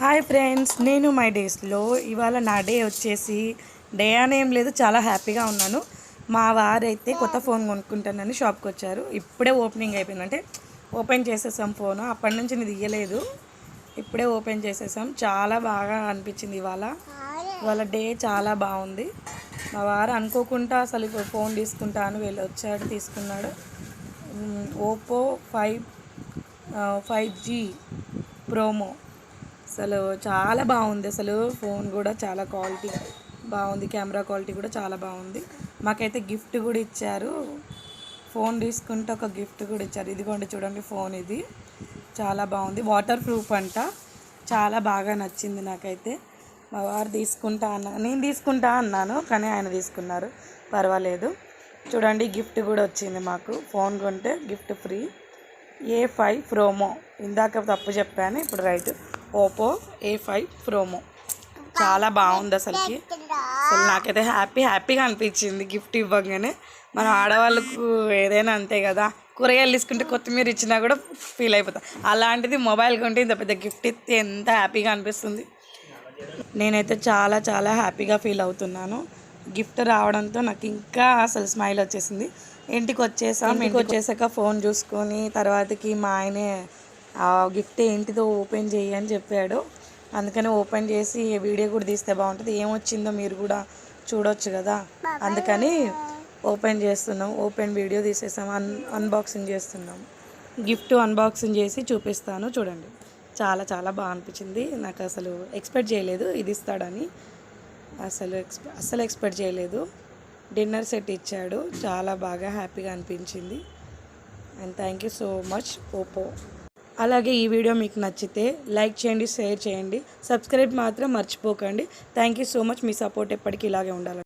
Hi friends, నేను my డేస్లో ఇవాళ నా డే వచ్చేసి డే అనేం లేదు, చాలా హ్యాపీగా ఉన్నాను. మా వారైతే కొత్త ఫోన్ కొనుక్కుంటానని షాప్కి వచ్చారు. ఇప్పుడే ఓపెనింగ్ అయిపోయింది, అంటే ఓపెన్ చేసేసాం ఫోను. అప్పటి నుంచి నేను తీయలేదు, ఇప్పుడే ఓపెన్ చేసేసాం. చాలా బాగా అనిపించింది ఇవాళ డే చాలా బాగుంది. మా వారు అనుకోకుండా అసలు ఫోన్ తీసుకుంటాను వచ్చాడు, తీసుకున్నాడు. Oppo 5G promo. అసలు చాలా బాగుంది. అసలు ఫోన్ కూడా చాలా క్వాలిటీ బాగుంది, కెమెరా క్వాలిటీ కూడా చాలా బాగుంది. మాకైతే గిఫ్ట్ కూడా ఇచ్చారు. ఫోన్ తీసుకుంటే ఒక గిఫ్ట్ కూడా ఇచ్చారు. ఇదిగోండి చూడండి, ఫోన్ ఇది చాలా బాగుంది, వాటర్ ప్రూఫ్ అంట. చాలా బాగా నచ్చింది నాకైతే. మా వారు నేను తీసుకుంటా అన్నాను, కానీ ఆయన తీసుకున్నారు. పర్వాలేదు. చూడండి, గిఫ్ట్ కూడా వచ్చింది మాకు. ఫోన్ కొంటే గిఫ్ట్ ఫ్రీ. A5 promo. ఇందాక తప్పు చెప్పాను, ఇప్పుడు రైట్. ఓపో A5 ప్రోమో చాలా బాగుంది. అసలు నాకైతే హ్యాపీగా అనిపించింది గిఫ్ట్ ఇవ్వగానే. మనం ఆడవాళ్ళకు ఏదైనా అంతే కదా, కూరగాయలు తీసుకుంటే కొత్తిమీర ఇచ్చినా కూడా ఫీల్ అయిపోతాం. అలాంటిది మొబైల్ కొంటే ఇంత పెద్ద గిఫ్ట్ ఇస్తే ఎంత హ్యాపీగా అనిపిస్తుంది. నేనైతే చాలా చాలా హ్యాపీగా ఫీల్ అవుతున్నాను. గిఫ్ట్ రావడంతో నాకు ఇంకా అసలు స్మైల్ వచ్చేసింది. ఇంటికి వచ్చేసాక ఫోన్ చూసుకొని తర్వాతకి మా ఆయనే ఆ గిఫ్ట్ ఏంటిదో ఓపెన్ చేయి అని చెప్పాడు. అందుకని ఓపెన్ చేసి వీడియో కూడా తీస్తే బాగుంటుంది. ఏమొచ్చిందో మీరు కూడా చూడవచ్చు కదా, అందుకని ఓపెన్ చేస్తున్నాం. ఓపెన్ వీడియో తీసేసాం, అన్బాక్సింగ్ చేస్తున్నాం. గిఫ్ట్ అన్బాక్సింగ్ చేసి చూపిస్తాను, చూడండి. చాలా చాలా బాగా అనిపించింది. నాకు అసలు ఎక్స్పెక్ట్ చేయలేదు ఇది ఇస్తాడని. అసలు ఎక్స్పెక్ట్ చేయలేదు. డిన్నర్ సెట్ ఇచ్చాడు, చాలా బాగా హ్యాపీగా అనిపించింది. And thank you so much Oppo. అలాగే ఈ వీడియో మీకు నచ్చితే లైక్ చేయండి, షేర్ చేయండి, సబ్స్క్రైబ్ మాత్రం మర్చిపోకండి. Thank you so much. Me support ఎప్పటికీ ఇలాగే ఉండాలి.